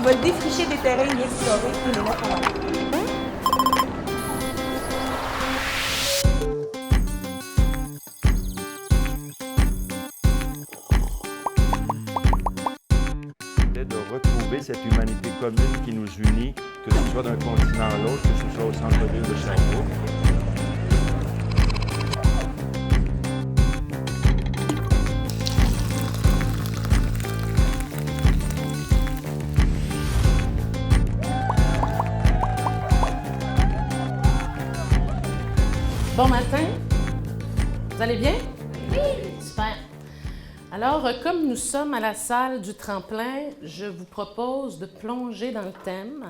veulent défricher des terrains inexplorés, nous les mettre en avant. De retrouver cette humanité commune qui nous unit, que ce soit d'un continent à l'autre, que ce soit au centre-ville de Sherbrooke. Bon matin, vous allez bien? Oui! Super. Alors, comme nous sommes à la salle du tremplin, je vous propose de plonger dans le thème.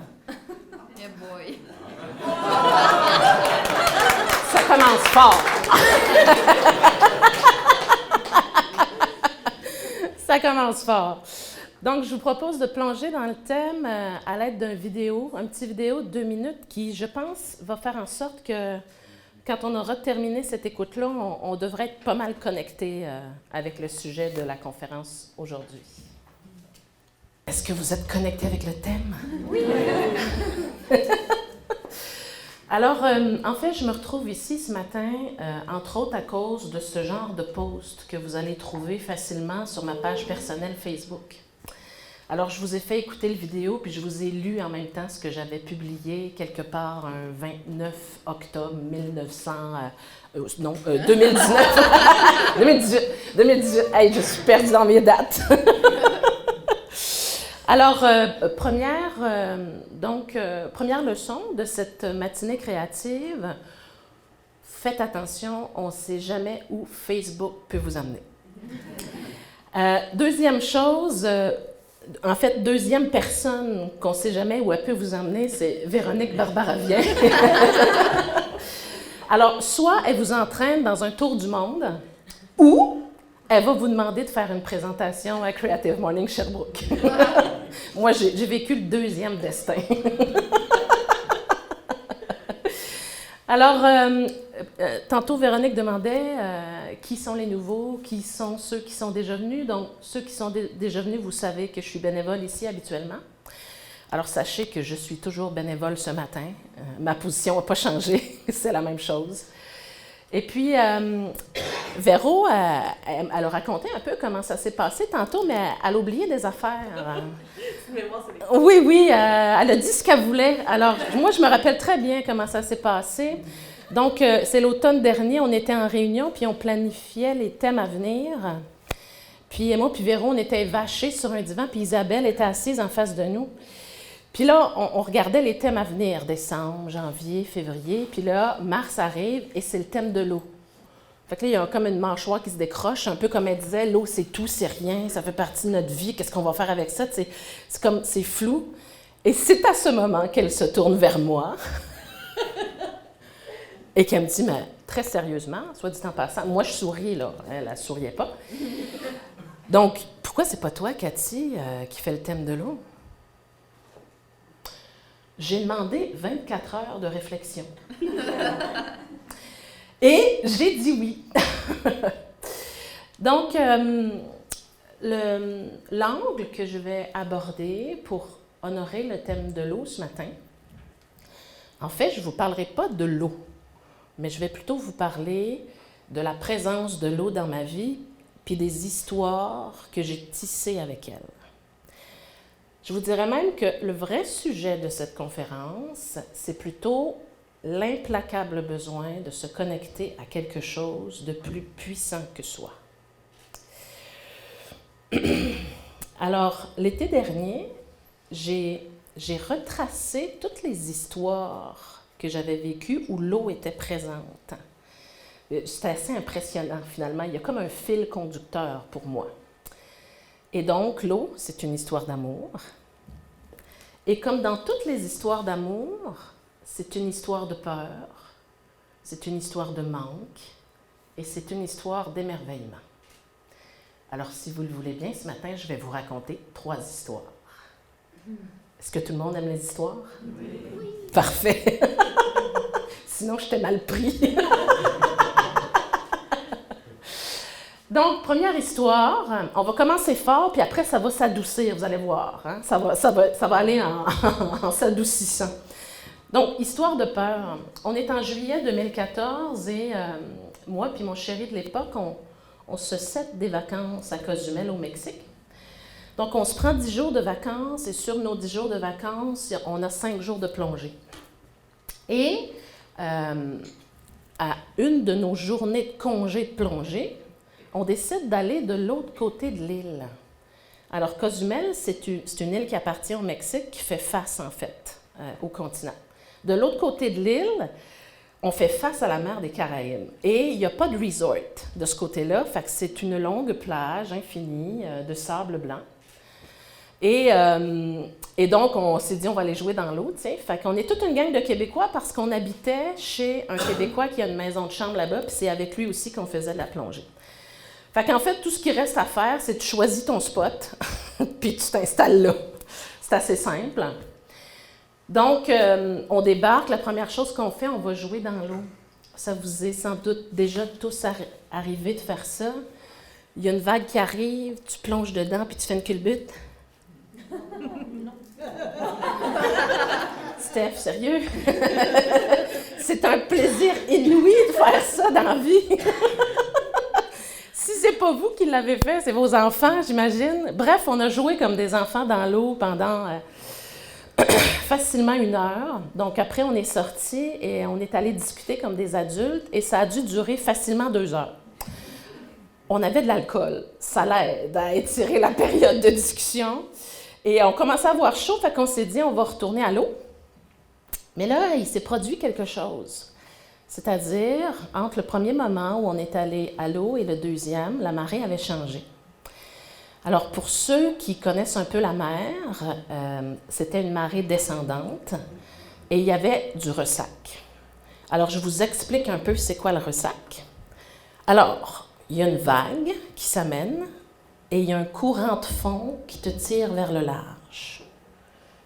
Yeah boy! Ça commence fort! Ça commence fort. Donc, je vous propose de plonger dans le thème à l'aide d'un vidéo, un petit vidéo de 2 minutes qui, je pense, va faire en sorte que quand on aura terminé cette écoute-là, on devrait être pas mal connecté avec le sujet de la conférence aujourd'hui. Est-ce que vous êtes connecté avec le thème? Oui! Alors, en fait, je me retrouve ici ce matin, entre autres à cause de ce genre de post que vous allez trouver facilement sur ma page personnelle Facebook. Alors, je vous ai fait écouter le vidéo, puis je vous ai lu en même temps ce que j'avais publié quelque part un 29 octobre 2019. 2018. Hey, je suis perdue dans mes dates. Alors, première leçon de cette matinée créative, faites attention, on ne sait jamais où Facebook peut vous amener. Deuxième chose, deuxième personne qu'on ne sait jamais où elle peut vous emmener, c'est Véronique Barbaravien. Alors, soit elle vous entraîne dans un tour du monde, ou elle va vous demander de faire une présentation à Creative Morning Sherbrooke. Moi, j'ai vécu le deuxième destin. Alors, tantôt, Véronique demandait qui sont les nouveaux, qui sont ceux qui sont déjà venus. Donc, ceux qui sont déjà venus, vous savez que je suis bénévole ici habituellement. Alors, sachez que je suis toujours bénévole ce matin. Ma position n'a pas changé, c'est la même chose. Et puis, Véro, elle a raconté un peu comment ça s'est passé tantôt, mais elle a oublié des affaires. Oui, elle a dit ce qu'elle voulait. Alors, moi, je me rappelle très bien comment ça s'est passé. Donc, c'est l'automne dernier, on était en réunion, puis on planifiait les thèmes à venir. Puis moi puis Véro, on était vachés sur un divan, puis Isabelle était assise en face de nous. Puis là, on regardait les thèmes à venir, décembre, janvier, février. Puis là, mars arrive et c'est le thème de l'eau. Fait que là, il y a comme une mâchoire qui se décroche, un peu comme elle disait, l'eau, c'est tout, c'est rien, ça fait partie de notre vie, qu'est-ce qu'on va faire avec ça? C'est flou. Et c'est à ce moment qu'elle se tourne vers moi et qu'elle me dit, mais très sérieusement, soit dit en passant, moi je souris, là, elle ne souriait pas. Donc, pourquoi c'est pas toi, Cathy, qui fait le thème de l'eau? J'ai demandé 24 heures de réflexion. Et j'ai dit oui. Donc, l'angle que je vais aborder pour honorer le thème de l'eau ce matin, en fait, je ne vous parlerai pas de l'eau, mais je vais plutôt vous parler de la présence de l'eau dans ma vie, puis des histoires que j'ai tissées avec elle. Je vous dirais même que le vrai sujet de cette conférence, c'est plutôt l'implacable besoin de se connecter à quelque chose de plus puissant que soi. Alors, l'été dernier, j'ai retracé toutes les histoires que j'avais vécues où l'eau était présente. C'était assez impressionnant, finalement. Il y a comme un fil conducteur pour moi. Et donc, l'eau, c'est une histoire d'amour. Et comme dans toutes les histoires d'amour, c'est une histoire de peur, c'est une histoire de manque et c'est une histoire d'émerveillement. Alors, si vous le voulez bien, ce matin, je vais vous raconter 3 histoires. Est-ce que tout le monde aime les histoires? Oui. Parfait. Sinon, je t'ai mal pris. Donc, première histoire, on va commencer fort, puis après, ça va s'adoucir, vous allez voir. Hein? Ça va aller en s'adoucissant. Donc, histoire de peur. On est en juillet 2014 et moi puis mon chéri de l'époque, on se cède des vacances à Cozumel au Mexique. Donc, on se prend 10 jours de vacances et sur nos 10 jours de vacances, on a 5 jours de plongée. Et à une de nos journées de congé de plongée, on décide d'aller de l'autre côté de l'île. Alors, Cozumel, c'est une île qui appartient au Mexique, qui fait face, en fait, au continent. De l'autre côté de l'île, on fait face à la mer des Caraïbes. Et il n'y a pas de resort de ce côté-là, fait que c'est une longue plage infinie de sable blanc. Et donc, on s'est dit, on va aller jouer dans l'eau, tu sais. Fait qu'on est toute une gang de Québécois parce qu'on habitait chez un Québécois qui a une maison de chambre là-bas, puis c'est avec lui aussi qu'on faisait de la plongée. Fait qu'en fait, tout ce qui reste à faire, c'est que tu choisis ton spot, puis tu t'installes là. C'est assez simple. Donc, on débarque. La première chose qu'on fait, on va jouer dans l'eau. Ça vous est sans doute déjà tous arrivé de faire ça. Il y a une vague qui arrive, tu plonges dedans, puis tu fais une culbute. Non. Steph, sérieux? C'est un plaisir inouï de faire ça dans la vie. Si c'est pas vous qui l'avez fait, c'est vos enfants, j'imagine. Bref, on a joué comme des enfants dans l'eau pendant facilement 1 heure. Donc après, on est sortis et on est allé discuter comme des adultes et ça a dû durer facilement 2 heures. On avait de l'alcool. Ça l'aide à étirer la période de discussion. Et on commençait à avoir chaud, fait qu'on s'est dit, on va retourner à l'eau. Mais là, il s'est produit quelque chose. C'est-à-dire, entre le premier moment où on est allé à l'eau et le deuxième, la marée avait changé. Alors, pour ceux qui connaissent un peu la mer, c'était une marée descendante et il y avait du ressac. Alors, je vous explique un peu c'est quoi le ressac. Alors, il y a une vague qui s'amène et il y a un courant de fond qui te tire vers le large.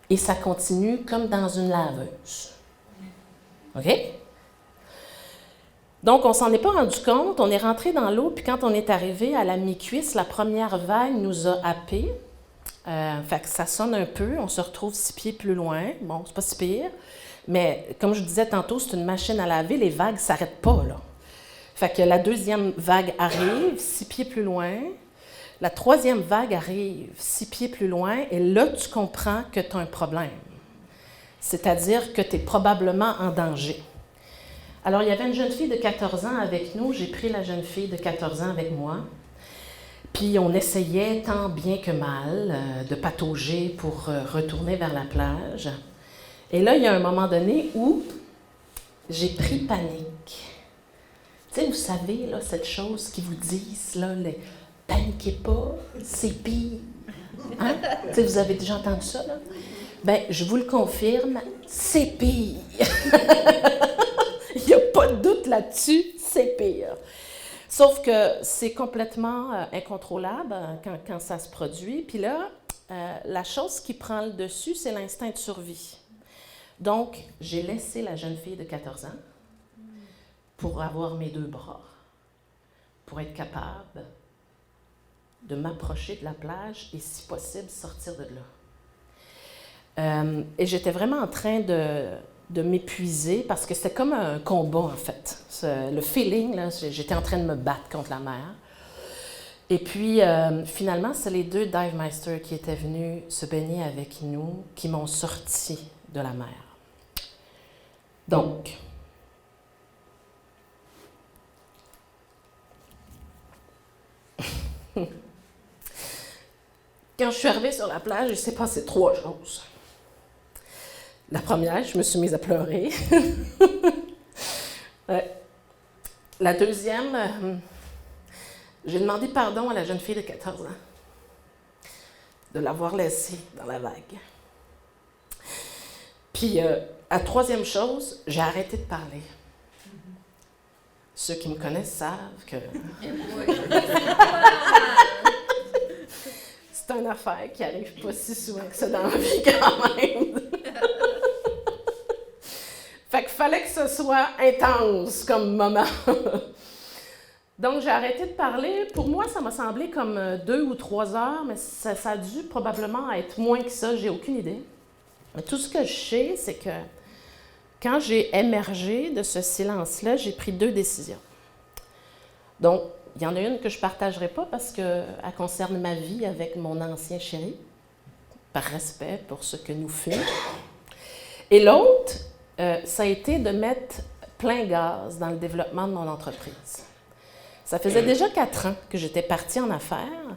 Et ça continue comme dans une laveuse. OK? Donc, on ne s'en est pas rendu compte. On est rentré dans l'eau, puis quand on est arrivé à la mi-cuisse, la première vague nous a happés. Fait que ça sonne un peu. On se retrouve 6 pieds plus loin. Bon, c'est pas si pire. Mais comme je disais tantôt, c'est une machine à laver. Les vagues ne s'arrêtent pas, là. Fait que la deuxième vague arrive, 6 pieds plus loin. La troisième vague arrive 6 pieds plus loin. Et là, tu comprends que tu as un problème. C'est-à-dire que tu es probablement en danger. Alors, il y avait une jeune fille de 14 ans avec nous. J'ai pris la jeune fille de 14 ans avec moi. Puis, on essayait tant bien que mal de patauger pour retourner vers la plage. Et là, il y a un moment donné où j'ai pris panique. Tu sais, vous savez, là, cette chose qu'ils vous disent, là, le « paniquez pas, c'est pire ». Hein? Tu sais, vous avez déjà entendu ça, là? Bien, je vous le confirme, c'est pire. Il n'y a pas de doute là-dessus, c'est pire. Sauf que c'est complètement incontrôlable quand ça se produit. Puis là, la chose qui prend le dessus, c'est l'instinct de survie. Donc, j'ai laissé la jeune fille de 14 ans pour avoir mes 2 bras, pour être capable de m'approcher de la plage et, si possible, sortir de là. Et j'étais vraiment en train de m'épuiser parce que c'était comme un combat, en fait. Le feeling, là, j'étais en train de me battre contre la mer. Et puis, finalement, c'est les 2 dive masters qui étaient venus se baigner avec nous qui m'ont sorti de la mer. Donc, quand je suis arrivée sur la plage, il s'est passé 3 choses. La première, je me suis mise à pleurer. La deuxième, j'ai demandé pardon à la jeune fille de 14 ans de l'avoir laissée dans la vague. Puis, la troisième chose, j'ai arrêté de parler. Ceux qui me connaissent savent que c'est une affaire qui n'arrive pas si souvent que ça dans la vie quand même. Fait qu'il fallait que ce soit intense comme moment. Donc, j'ai arrêté de parler. Pour moi, ça m'a semblé comme 2 ou 3 heures, mais ça a dû probablement être moins que ça, j'ai aucune idée. Mais tout ce que je sais, c'est que quand j'ai émergé de ce silence-là, j'ai pris 2 décisions. Donc, il y en a une que je ne partagerai pas parce qu'elle concerne ma vie avec mon ancien chéri, par respect pour ce que nous fûmes. Et l'autre, ça a été de mettre plein gaz dans le développement de mon entreprise. Ça faisait déjà 4 ans que j'étais partie en affaires,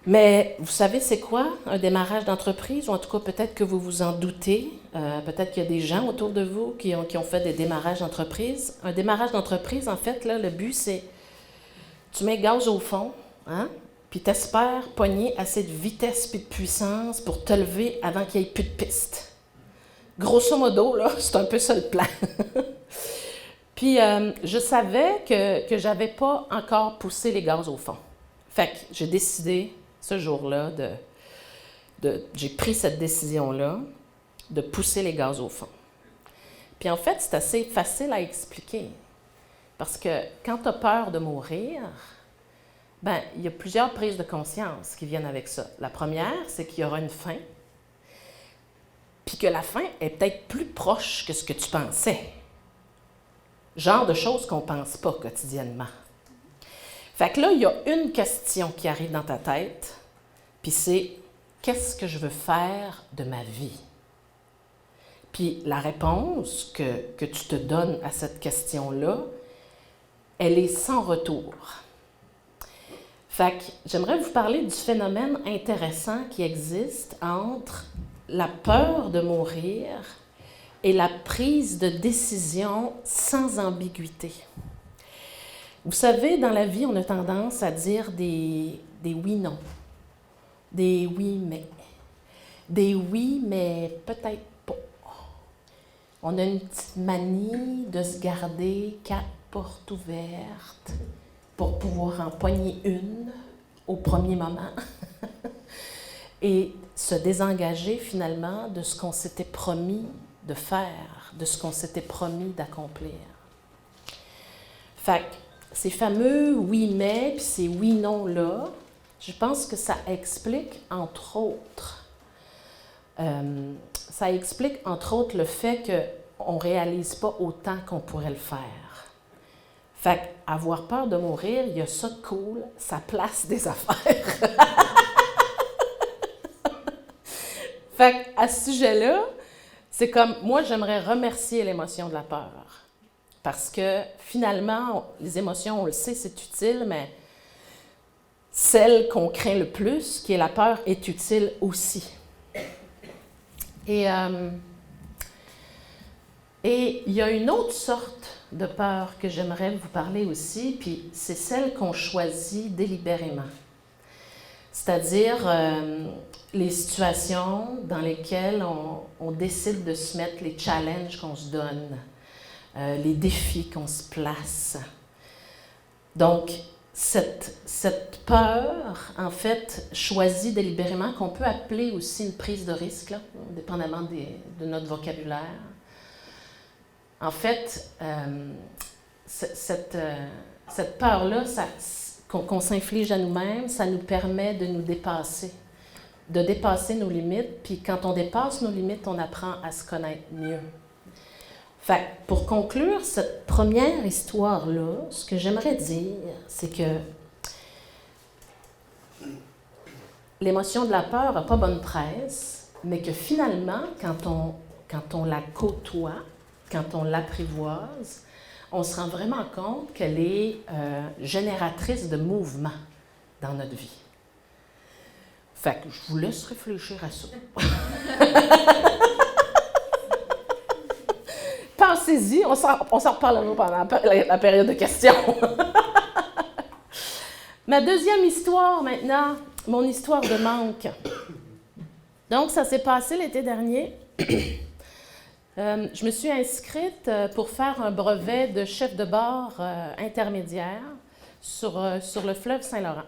mais vous savez c'est quoi un démarrage d'entreprise, ou en tout cas peut-être que vous vous en doutez, peut-être qu'il y a des gens autour de vous qui ont fait des démarrages d'entreprise. Un démarrage d'entreprise, en fait, là, le but c'est, tu mets gaz au fond, hein, puis tu espères pogner assez de vitesse puis de puissance pour te lever avant qu'il n'y ait plus de piste. Grosso modo, là, c'est un peu ça le plan. Puis, je savais que je n'avais pas encore poussé les gaz au fond. Fait que j'ai décidé, ce jour-là, j'ai pris cette décision-là de pousser les gaz au fond. Puis en fait, c'est assez facile à expliquer. Parce que quand tu as peur de mourir, ben, il y a plusieurs prises de conscience qui viennent avec ça. La première, c'est qu'il y aura une fin, puis que la fin est peut-être plus proche que ce que tu pensais. Genre de choses qu'on ne pense pas quotidiennement. Fait que là, il y a une question qui arrive dans ta tête, puis c'est « Qu'est-ce que je veux faire de ma vie? » Puis la réponse que tu te donnes à cette question-là, elle est sans retour. Fait que j'aimerais vous parler du phénomène intéressant qui existe entre la peur de mourir et la prise de décision sans ambiguïté. Vous savez, dans la vie, on a tendance à dire des oui-non, des oui-mais, des oui, mais peut-être pas. On a une petite manie de se garder 4 portes ouvertes pour pouvoir en poigner une au premier moment et se désengager finalement de ce qu'on s'était promis de faire, de ce qu'on s'était promis d'accomplir. Fait que ces fameux oui-mais puis ces oui-non-là, je pense que ça explique, entre autres, le fait qu'on ne réalise pas autant qu'on pourrait le faire. Fait qu'avoir peur de mourir, il y a ça de cool, ça place des affaires. Fait qu'à ce sujet-là, c'est comme, moi, j'aimerais remercier l'émotion de la peur. Parce que, finalement, les émotions, on le sait, c'est utile, mais celle qu'on craint le plus, qui est la peur, est utile aussi. Et il y a une autre sorte de peur que j'aimerais vous parler aussi, puis c'est celle qu'on choisit délibérément. C'est-à-dire les situations dans lesquelles on décide de se mettre les challenges qu'on se donne, les défis qu'on se place. Donc, cette peur, en fait, choisie délibérément, qu'on peut appeler aussi une prise de risque, là, dépendamment de notre vocabulaire. En fait, cette peur-là, qu'on s'inflige à nous-mêmes, ça nous permet de nous dépasser, de dépasser nos limites. Puis quand on dépasse nos limites, on apprend à se connaître mieux. Fait pour conclure cette première histoire-là, ce que j'aimerais dire, c'est que l'émotion de la peur n'a pas bonne presse, mais que finalement, quand on la côtoie, quand on l'apprivoise, on se rend vraiment compte qu'elle est génératrice de mouvement dans notre vie. Fait que je vous laisse réfléchir à ça. Pensez-y, on s'en reparlera pendant la période de questions. Ma deuxième histoire maintenant, mon histoire de manque. Donc, ça s'est passé l'été dernier. Je me suis inscrite pour faire un brevet de chef de bord intermédiaire sur le fleuve Saint-Laurent.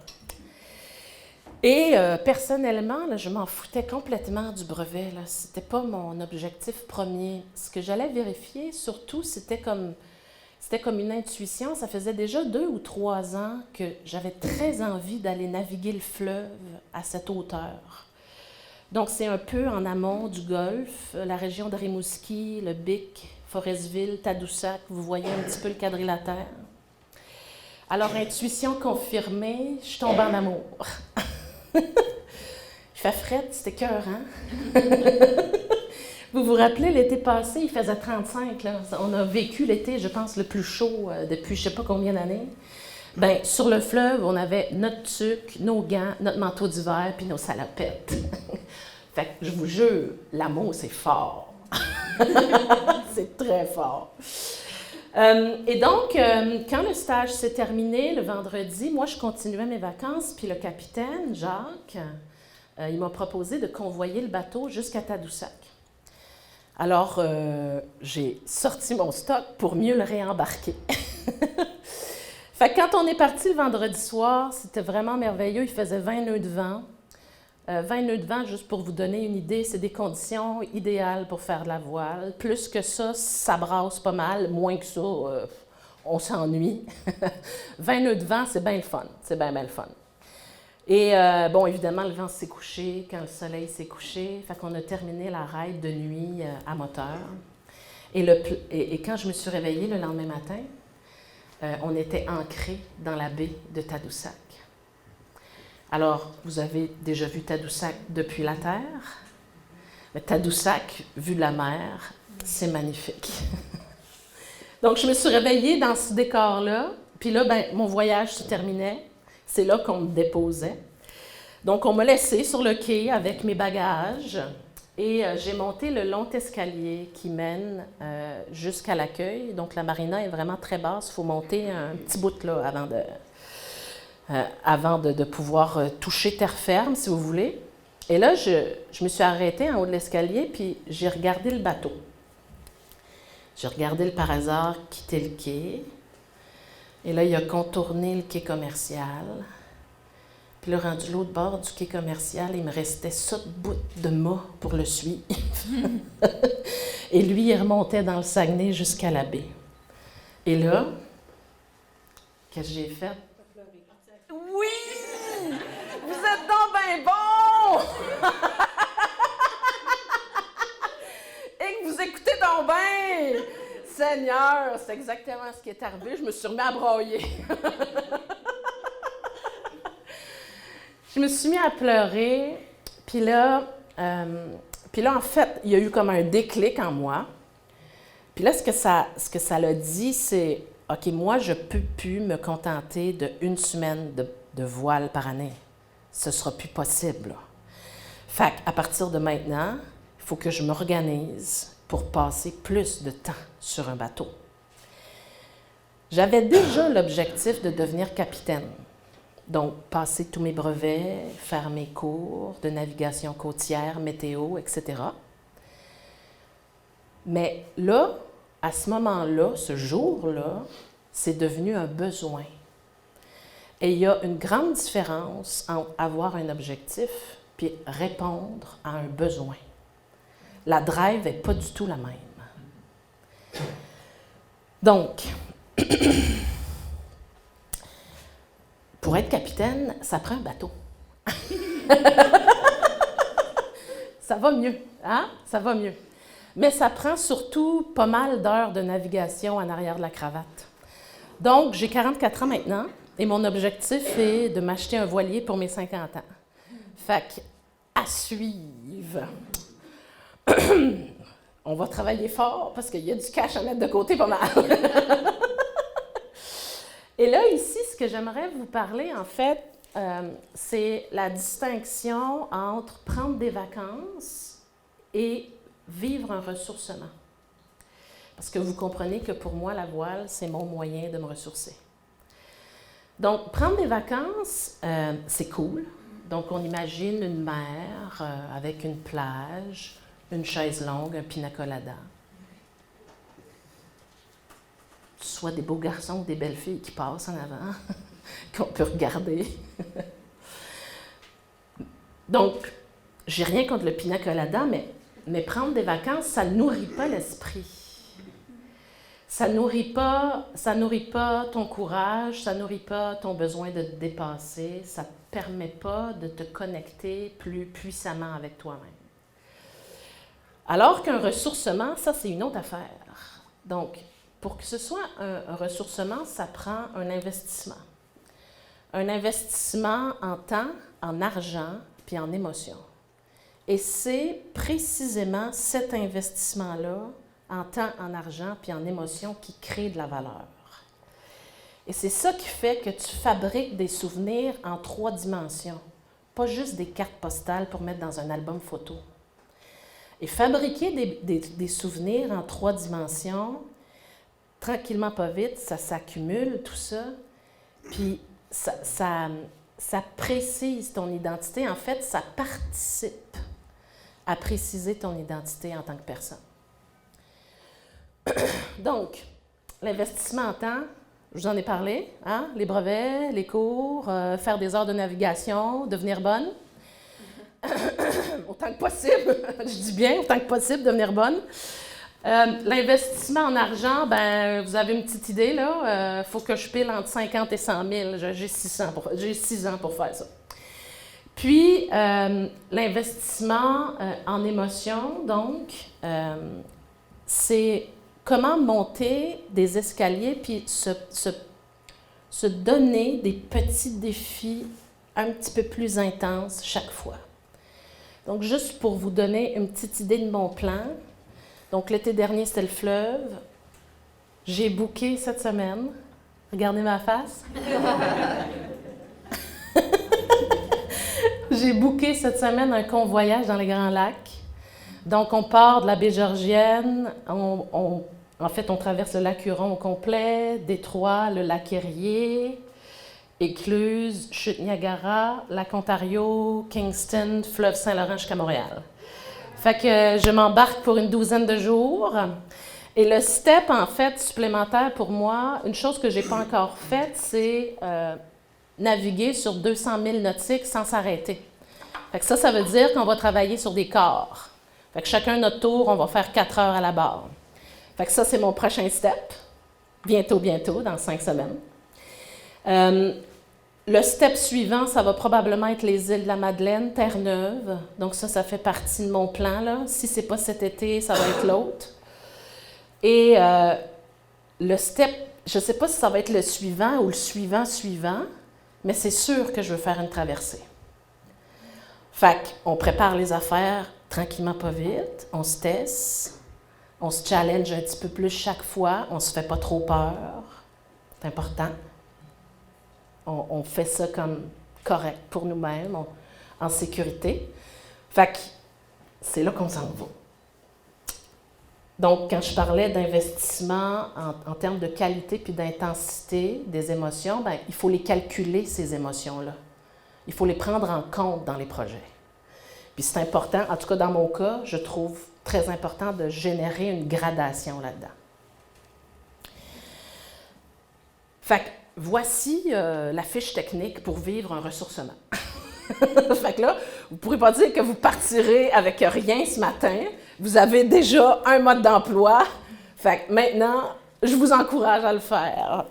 Et personnellement, là, je m'en foutais complètement du brevet. Ce n'était pas mon objectif premier. Ce que j'allais vérifier, surtout, c'était comme C'était comme une intuition. Ça faisait déjà 2 ou 3 ans que j'avais très envie d'aller naviguer le fleuve à cette hauteur. Donc, c'est un peu en amont du Golfe, la région de Rimouski, le Bic, Forestville, Tadoussac. Vous voyez un petit peu le quadrilatère. Alors, intuition confirmée, je tombe en amour. Il fait fret, c'était cœur, hein? Vous vous rappelez, l'été passé, il faisait 35. Là. On a vécu l'été, je pense, le plus chaud depuis je ne sais pas combien d'années. Bien, sur le fleuve, on avait notre tuque, nos gants, notre manteau d'hiver, puis nos salopettes. Fait que je vous jure, l'amour, c'est fort. C'est très fort. Et donc, quand le stage s'est terminé, le vendredi, moi, je continuais mes vacances, puis le capitaine, Jacques, il m'a proposé de convoyer le bateau jusqu'à Tadoussac. Alors, j'ai sorti mon stock pour mieux le réembarquer. Fait que quand on est parti le vendredi soir, c'était vraiment merveilleux. Il faisait 20 nœuds de vent. 20 nœuds de vent, juste pour vous donner une idée, c'est des conditions idéales pour faire de la voile. Plus que ça brasse pas mal. Moins que ça, on s'ennuie. 20 nœuds de vent, c'est bien le fun. C'est bien le fun. Et bon, évidemment, le vent s'est couché quand le soleil s'est couché. Fait qu'on a terminé la ride de nuit à moteur. Et quand je me suis réveillée le lendemain matin, on était ancrés dans la baie de Tadoussac. Alors, vous avez déjà vu Tadoussac depuis la terre, mais Tadoussac, vu de la mer, c'est magnifique. Donc, je me suis réveillée dans ce décor-là, puis là, ben, mon voyage se terminait. C'est là qu'on me déposait. Donc, on m'a laissé sur le quai avec mes bagages et j'ai monté le long escalier qui mène jusqu'à l'accueil. Donc, la marina est vraiment très basse. Il faut monter un petit bout là avant de pouvoir toucher terre ferme, si vous voulez. Et là, je me suis arrêtée en haut de l'escalier puis j'ai regardé le bateau. J'ai regardé le par hasard quitter le quai. Et là, il a contourné le quai commercial. Puis là, rendu l'autre bord du quai commercial, il me restait ça de bout de mât pour le suivre. Et lui, il remontait dans le Saguenay jusqu'à la baie. Et là, qu'est-ce que j'ai fait? Oui! Vous êtes donc bien bon! Et que vous écoutez donc bien! Seigneur, c'est exactement ce qui est arrivé. Je me suis remis à broyer. Je me suis mis à pleurer. Puis là, en fait, il y a eu comme un déclic en moi. Puis là, ce que ça l'a dit, c'est « OK, moi, je ne peux plus me contenter d'1 semaine de voile par année. Ce ne sera plus possible. Là. Fait qu'à partir de maintenant, il faut que je m'organise pour passer plus de temps sur un bateau. » J'avais déjà l'objectif de devenir capitaine. Donc, passer tous mes brevets, faire mes cours de navigation côtière, météo, etc. Mais là, à ce moment-là, ce jour-là, c'est devenu un besoin. Et il y a une grande différence entre avoir un objectif puis répondre à un besoin. La drive n'est pas du tout la même. Donc, pour être capitaine, ça prend un bateau. Ça va mieux, hein? Ça va mieux. Mais ça prend surtout pas mal d'heures de navigation en arrière de la cravate. Donc, j'ai 44 ans maintenant et mon objectif est de m'acheter un voilier pour mes 50 ans. Fait qu'à suivre. On va travailler fort parce qu'il y a du cash à mettre de côté pas mal. Et là, ici, ce que j'aimerais vous parler, en fait, c'est la distinction entre prendre des vacances et vivre un ressourcement. Parce que vous comprenez que pour moi, la voile, c'est mon moyen de me ressourcer. Donc, prendre des vacances, c'est cool. Donc, on imagine une mer avec une plage, une chaise longue, un pina colada. Soit des beaux garçons ou des belles filles qui passent en avant, qu'on peut regarder. Donc, j'ai rien contre le pina colada, mais prendre des vacances, ça ne nourrit pas l'esprit. ça nourrit pas ton courage, ça nourrit pas ton besoin de te dépasser, ça permet pas de te connecter plus puissamment avec toi-même. Alors qu'un ressourcement, ça c'est une autre affaire. Donc, pour que ce soit un ressourcement, ça prend un investissement. Un investissement en temps, en argent, puis en émotion. Et c'est précisément cet investissement-là, en temps, en argent, puis en émotion, qui crée de la valeur. Et c'est ça qui fait que tu fabriques des souvenirs en 3 dimensions, pas juste des cartes postales pour mettre dans un album photo. Et fabriquer des souvenirs en 3 dimensions, tranquillement, pas vite, ça s'accumule, tout ça, puis ça précise ton identité. En fait, ça participe à préciser ton identité en tant que personne. Donc, l'investissement en temps, je vous en ai parlé, hein? Les brevets, les cours, faire des heures de navigation, devenir bonne. Autant que possible, je dis bien, autant que possible, devenir bonne. L'investissement en argent, ben, vous avez une petite idée, là. Il faut que je pile entre 50 et 100 000. J'ai 6 ans pour faire ça. Puis, l'investissement en émotion, donc, c'est comment monter des escaliers puis se donner des petits défis un petit peu plus intenses chaque fois. Donc, juste pour vous donner une petite idée de mon plan. Donc, l'été dernier, c'était le fleuve. J'ai booké cette semaine. Regardez ma face. J'ai booké cette semaine un convoyage dans les Grands Lacs. Donc, on part de la baie Georgienne. En fait, on traverse le lac Huron au complet, Détroit, le lac Erie, Écluse, Chute Niagara, lac Ontario, Kingston, fleuve Saint-Laurent jusqu'à Montréal. Fait que je m'embarque pour une 12aine de jours. Et le step, en fait, supplémentaire pour moi, une chose que je n'ai pas encore faite, c'est naviguer sur 200 000 nautiques sans s'arrêter. Fait que ça veut dire qu'on va travailler sur des corps. Fait que chacun notre tour, on va faire 4 heures à la barre. Fait que ça, c'est mon prochain step. Bientôt, dans 5 semaines. Le step suivant, ça va probablement être les îles de la Madeleine, Terre-Neuve. Donc ça fait partie de mon plan, là. Si ce n'est pas cet été, ça va être l'autre. Et le step, je ne sais pas si ça va être le suivant ou le suivant, mais c'est sûr que je veux faire une traversée. Fait qu'on prépare les affaires tranquillement, pas vite, on se teste, on se challenge un petit peu plus chaque fois, on ne se fait pas trop peur, c'est important. On fait ça comme correct pour nous-mêmes, en sécurité. Fait que c'est là qu'on s'en va. Donc, quand je parlais d'investissement en termes de qualité puis d'intensité des émotions, bien, il faut les calculer, ces émotions-là. Il faut les prendre en compte dans les projets. Puis c'est important, en tout cas dans mon cas, je trouve très important de générer une gradation là-dedans. Fait que voici la fiche technique pour vivre un ressourcement. Fait que là, vous ne pourrez pas dire que vous partirez avec rien ce matin. Vous avez déjà un mode d'emploi. Fait que maintenant, je vous encourage à le faire.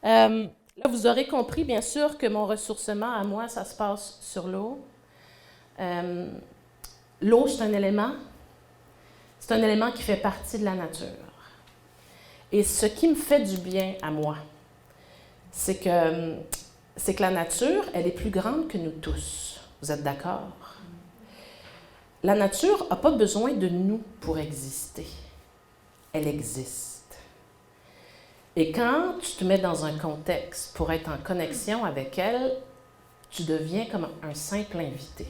Là, vous aurez compris, bien sûr, que mon ressourcement à moi, ça se passe sur l'eau. L'eau, c'est un élément. C'est un élément qui fait partie de la nature. Et ce qui me fait du bien à moi, c'est que la nature, elle est plus grande que nous tous. Vous êtes d'accord? La nature n'a pas besoin de nous pour exister. Elle existe. Et quand tu te mets dans un contexte pour être en connexion avec elle, tu deviens comme un simple invité.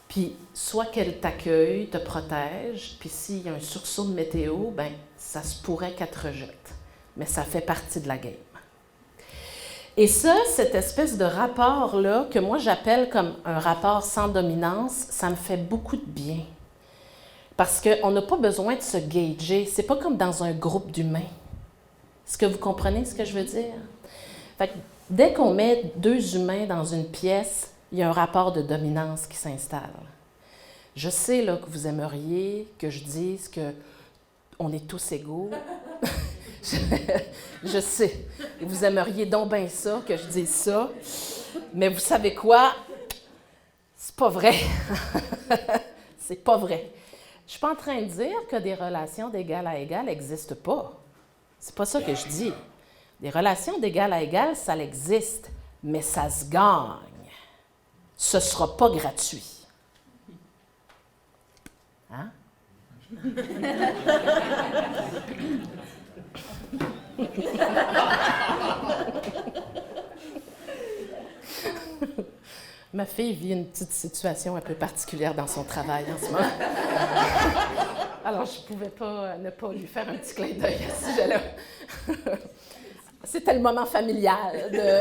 Puis, soit qu'elle t'accueille, te protège, puis s'il y a un sursaut de météo, ben ça se pourrait qu'elle te rejette. Mais ça fait partie de la game. Et ça, cette espèce de rapport-là, que moi j'appelle comme un rapport sans dominance, ça me fait beaucoup de bien. Parce qu'on n'a pas besoin de se gager. C'est pas comme dans un groupe d'humains. Est-ce que vous comprenez ce que je veux dire? Fait que dès qu'on met 2 humains dans une pièce, il y a un rapport de dominance qui s'installe. Je sais là, que vous aimeriez que je dise qu'on est tous égaux. Je sais. Et vous aimeriez donc bien ça, que je dise ça. Mais vous savez quoi? C'est pas vrai. C'est pas vrai. Je suis pas en train de dire que des relations d'égal à égal n'existent pas. C'est pas ça que je dis. Des relations d'égal à égal, ça existe, mais ça se gagne. Ce sera pas gratuit. Hein? Ma fille vit une petite situation un peu particulière dans son travail en ce moment. Alors, je ne pouvais pas ne pas lui faire un petit clin d'œil à ce sujet-là. C'était le moment familial de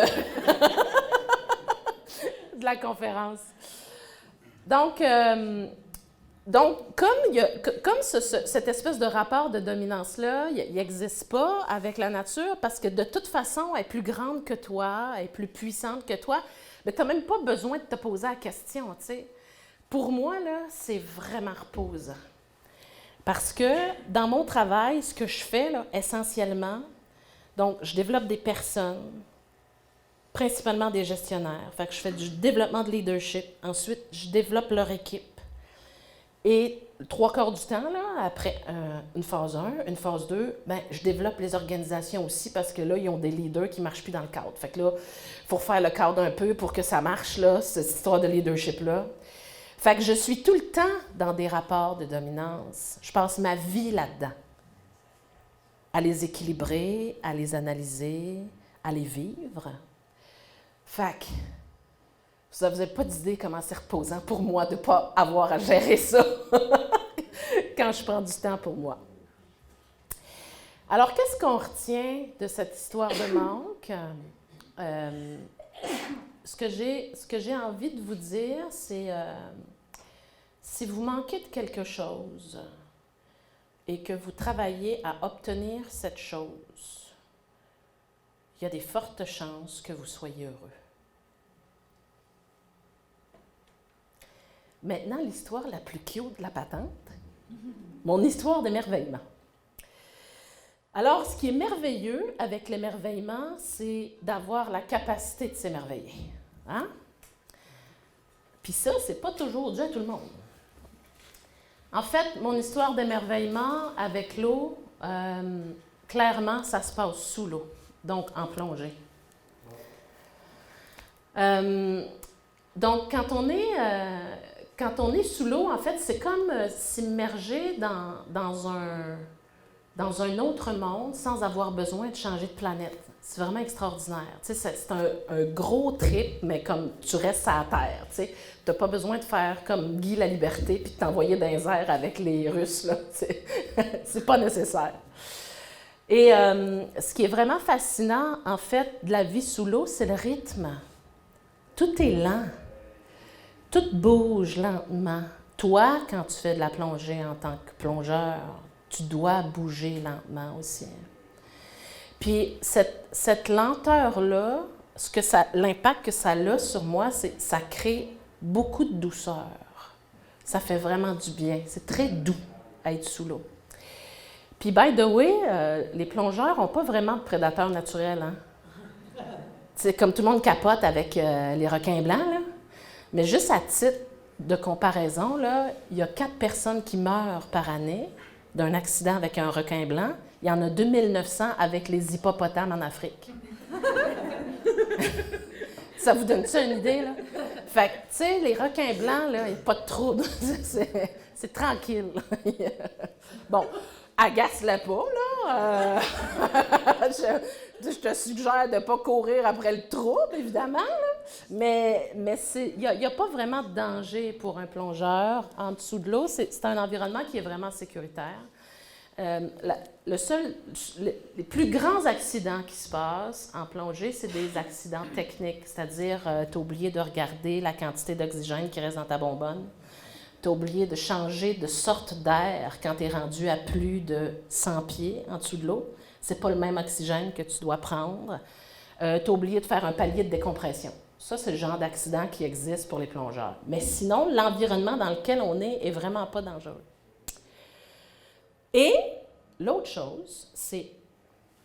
la conférence. Donc comme cette espèce de rapport de dominance-là, il n'existe pas avec la nature parce que de toute façon, elle est plus grande que toi, elle est plus puissante que toi, mais tu n'as même pas besoin de te poser la question, tu sais. Pour moi, là, c'est vraiment reposant. Parce que dans mon travail, ce que je fais, là, essentiellement, donc je développe des personnes, principalement des gestionnaires. Fait que je fais du développement de leadership. Ensuite, je développe leur équipe. Et 3/4 du temps, là, après une phase 1, une phase 2, ben, je développe les organisations aussi parce que là, ils ont des leaders qui ne marchent plus dans le cadre. Fait que là, il faut refaire le cadre un peu pour que ça marche, là, cette histoire de leadership-là. Fait que je suis tout le temps dans des rapports de dominance. Je passe ma vie là-dedans. À les équilibrer, à les analyser, à les vivre. Fait que vous n'avez pas d'idée comment c'est reposant pour moi de ne pas avoir à gérer ça quand je prends du temps pour moi. Alors, qu'est-ce qu'on retient de cette histoire de manque? Ce que j'ai envie de vous dire, c'est si vous manquez de quelque chose et que vous travaillez à obtenir cette chose, il y a des fortes chances que vous soyez heureux. Maintenant, l'histoire la plus cute de la patente, mon histoire d'émerveillement. Alors, ce qui est merveilleux avec l'émerveillement, c'est d'avoir la capacité de s'émerveiller. Hein? Puis ça, c'est pas toujours dû à tout le monde. En fait, mon histoire d'émerveillement avec l'eau, clairement, ça se passe sous l'eau, donc en plongée. Donc, quand on est sous l'eau, en fait, c'est comme s'immerger dans un autre monde sans avoir besoin de changer de planète. C'est vraiment extraordinaire. Tu sais, c'est un gros trip, mais comme tu restes à la Terre. Tu sais. Tu n'as pas besoin de faire comme Guy la Liberté puis de t'envoyer dans les airs avec les Russes. Là. C'est pas nécessaire. Et ce qui est vraiment fascinant, en fait, de la vie sous l'eau, c'est le rythme. Tout est lent. Tout bouge lentement. Toi, quand tu fais de la plongée en tant que plongeur, tu dois bouger lentement aussi. Puis cette lenteur-là, l'impact que ça a sur moi, c'est que ça crée beaucoup de douceur. Ça fait vraiment du bien. C'est très doux à être sous l'eau. Puis, by the way, les plongeurs n'ont pas vraiment de prédateurs naturels. Hein? C'est comme tout le monde capote avec les requins blancs, là. Mais juste à titre de comparaison, là, il y a 4 personnes qui meurent par année d'un accident avec un requin blanc. Il y en a 2900 avec les hippopotames en Afrique. Ça vous donne-tu une idée, là? Fait que, tu sais, les requins blancs, là, il n'y a pas de trouble. C'est tranquille. Bon, agace-le pas, là. Je te suggère de ne pas courir après le trouble, évidemment, là. Mais il n'y a pas vraiment de danger pour un plongeur en dessous de l'eau. C'est un environnement qui est vraiment sécuritaire. Les plus grands accidents qui se passent en plongée, c'est des accidents techniques, c'est-à-dire tu as oublié de regarder la quantité d'oxygène qui reste dans ta bonbonne, tu as oublié de changer de sorte d'air quand tu es rendu à plus de 100 pieds en dessous de l'eau. Ce n'est pas le même oxygène que tu dois prendre. Tu as oublié de faire un palier de décompression. Ça, c'est le genre d'accident qui existe pour les plongeurs. Mais sinon, l'environnement dans lequel on est vraiment pas dangereux. Et l'autre chose, c'est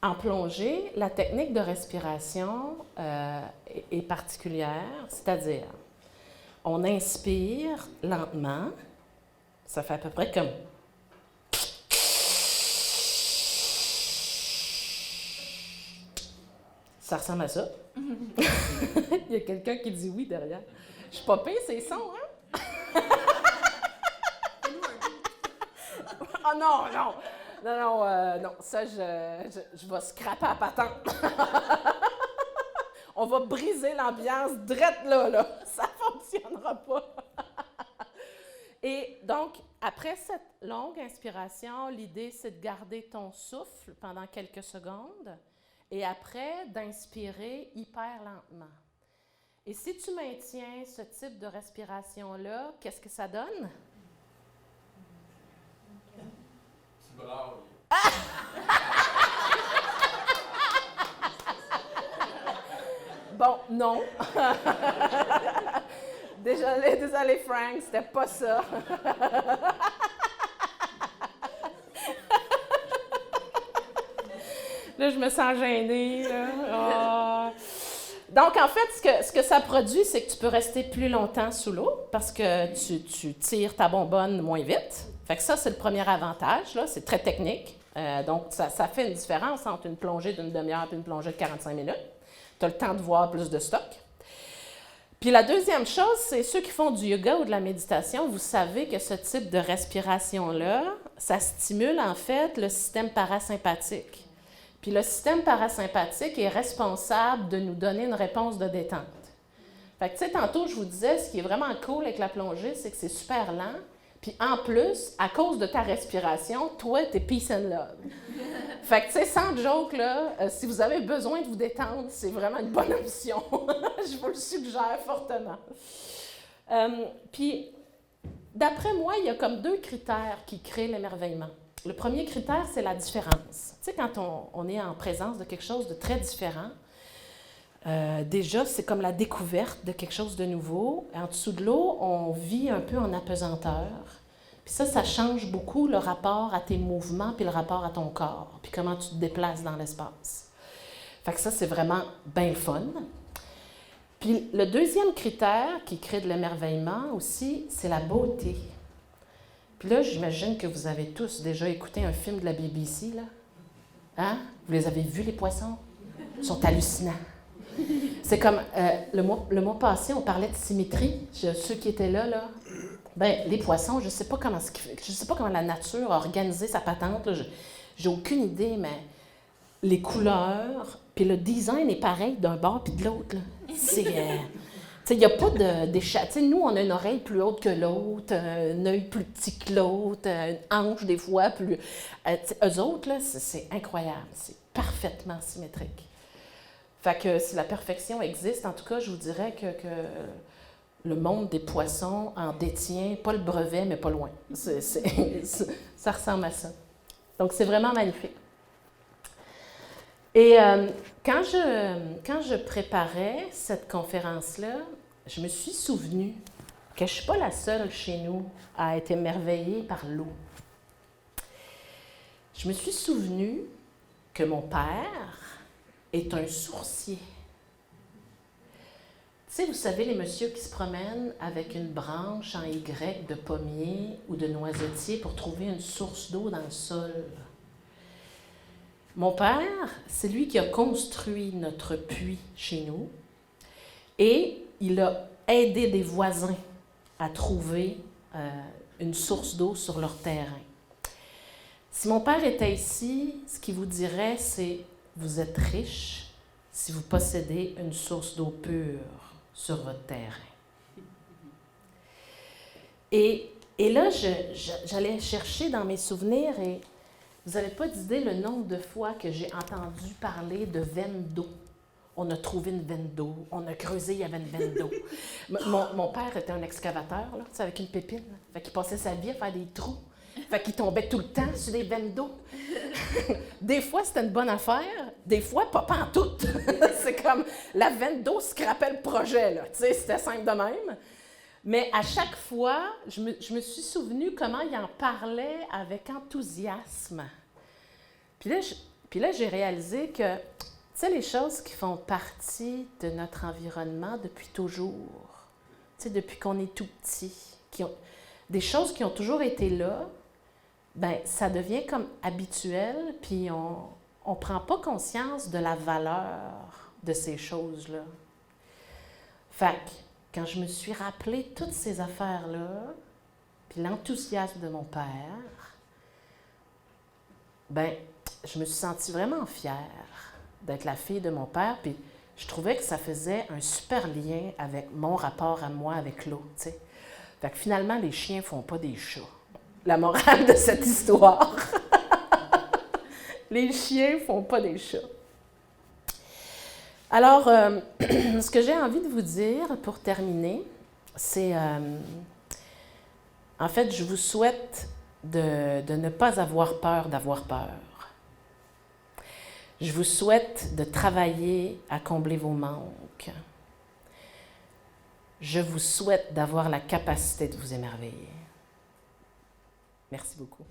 En plongée, la technique de respiration est particulière, c'est-à-dire, on inspire lentement, ça fait à peu près comme... Ça ressemble à ça. Il y a quelqu'un qui dit oui derrière. Je suis pas pire, ces sons, hein? Oh non, non! Non, ça, je vais scraper à patente. On va briser l'ambiance drette là. Ça fonctionnera pas. Et donc, après cette longue inspiration, l'idée, c'est de garder ton souffle pendant quelques secondes et après, d'inspirer hyper lentement. Et si tu maintiens ce type de respiration-là, qu'est-ce que ça donne? Bon, non. Désolé Frank, c'était pas ça. Là, je me sens gênée. Là. Oh. Donc, en fait, ce que ça produit, c'est que tu peux rester plus longtemps sous l'eau parce que tu tires ta bonbonne moins vite. Fait que ça, c'est le premier avantage. Là. C'est très technique. Donc, ça fait une différence entre une plongée d'une demi-heure et une plongée de 45 minutes. Tu as le temps de voir plus de stock. Puis la deuxième chose, c'est ceux qui font du yoga ou de la méditation, vous savez que ce type de respiration-là, ça stimule en fait le système parasympathique. Puis le système parasympathique est responsable de nous donner une réponse de détente. Fait que, tu sais, tantôt, je vous disais, ce qui est vraiment cool avec la plongée, c'est que c'est super lent. Puis en plus, à cause de ta respiration, toi, t'es peace and love. Fait que, tu sais, sans joke, là, si vous avez besoin de vous détendre, c'est vraiment une bonne option. Je vous le suggère fortement. Puis, d'après moi, il y a comme 2 critères qui créent l'émerveillement. Le premier critère, c'est la différence. Tu sais, quand on est en présence de quelque chose de très différent, déjà, c'est comme la découverte de quelque chose de nouveau. En dessous de l'eau, on vit un peu en apesanteur. Puis ça change beaucoup le rapport à tes mouvements puis le rapport à ton corps, puis comment tu te déplaces dans l'espace. Fait que ça, c'est vraiment bien le fun. Puis le deuxième critère qui crée de l'émerveillement aussi, c'est la beauté. Puis là, j'imagine que vous avez tous déjà écouté un film de la BBC, là. Hein? Vous les avez vus, les poissons? Ils sont hallucinants. C'est comme, le mois passé, on parlait de symétrie. Ceux qui étaient là, ben, les poissons, je ne sais pas comment la nature a organisé sa patente. Là. J'ai aucune idée, mais les couleurs, puis le design est pareil d'un bord puis de l'autre. Il n'y a pas d'échappée. Nous, on a une oreille plus haute que l'autre, un œil plus petit que l'autre, une hanche des fois plus... eux autres, là, c'est incroyable. C'est parfaitement symétrique. Fait que si la perfection existe, en tout cas, je vous dirais que le monde des poissons en détient, pas le brevet, mais pas loin. Ça ressemble à ça. Donc, c'est vraiment magnifique. Et quand je préparais cette conférence-là, je me suis souvenue que je ne suis pas la seule chez nous à être émerveillée par l'eau. Je me suis souvenue que mon père est un sourcier. Tu sais, vous savez, les messieurs qui se promènent avec une branche en Y de pommier ou de noisetier pour trouver une source d'eau dans le sol. Mon père, c'est lui qui a construit notre puits chez nous et il a aidé des voisins à trouver une source d'eau sur leur terrain. Si mon père était ici, ce qu'il vous dirait, c'est « Vous êtes riche si vous possédez une source d'eau pure sur votre terrain. » Et là, j'allais chercher dans mes souvenirs et vous n'avez pas d'idée le nombre de fois que j'ai entendu parler de veine d'eau. On a trouvé une veine d'eau, on a creusé, il y avait une veine d'eau. Mon père était un excavateur, là, tu sais, avec une pépine. Fait qu'il passait sa vie à faire des trous. Fait qu'il tombait tout le temps sur des veines d'eau. Des fois, c'était une bonne affaire. Des fois, pas pantoute. C'est comme la veine d'eau scrapait le projet, là. Tu sais, c'était simple de même. Mais à chaque fois, je me suis souvenue comment il en parlait avec enthousiasme. Puis là, Puis là, j'ai réalisé que, tu sais, les choses qui font partie de notre environnement depuis toujours, tu sais, depuis qu'on est tout petit, des choses qui ont toujours été là, ben ça devient comme habituel, puis on ne prend pas conscience de la valeur de ces choses-là. Fait que, quand je me suis rappelé toutes ces affaires-là, puis l'enthousiasme de mon père, ben je me suis sentie vraiment fière d'être la fille de mon père, puis je trouvais que ça faisait un super lien avec mon rapport à moi avec l'eau, tu sais. Fait que finalement, les chiens font pas des chats. La morale de cette histoire. Les chiens font pas des chats. Alors, ce que j'ai envie de vous dire pour terminer, c'est, en fait, je vous souhaite de ne pas avoir peur d'avoir peur. Je vous souhaite de travailler à combler vos manques. Je vous souhaite d'avoir la capacité de vous émerveiller. Merci beaucoup.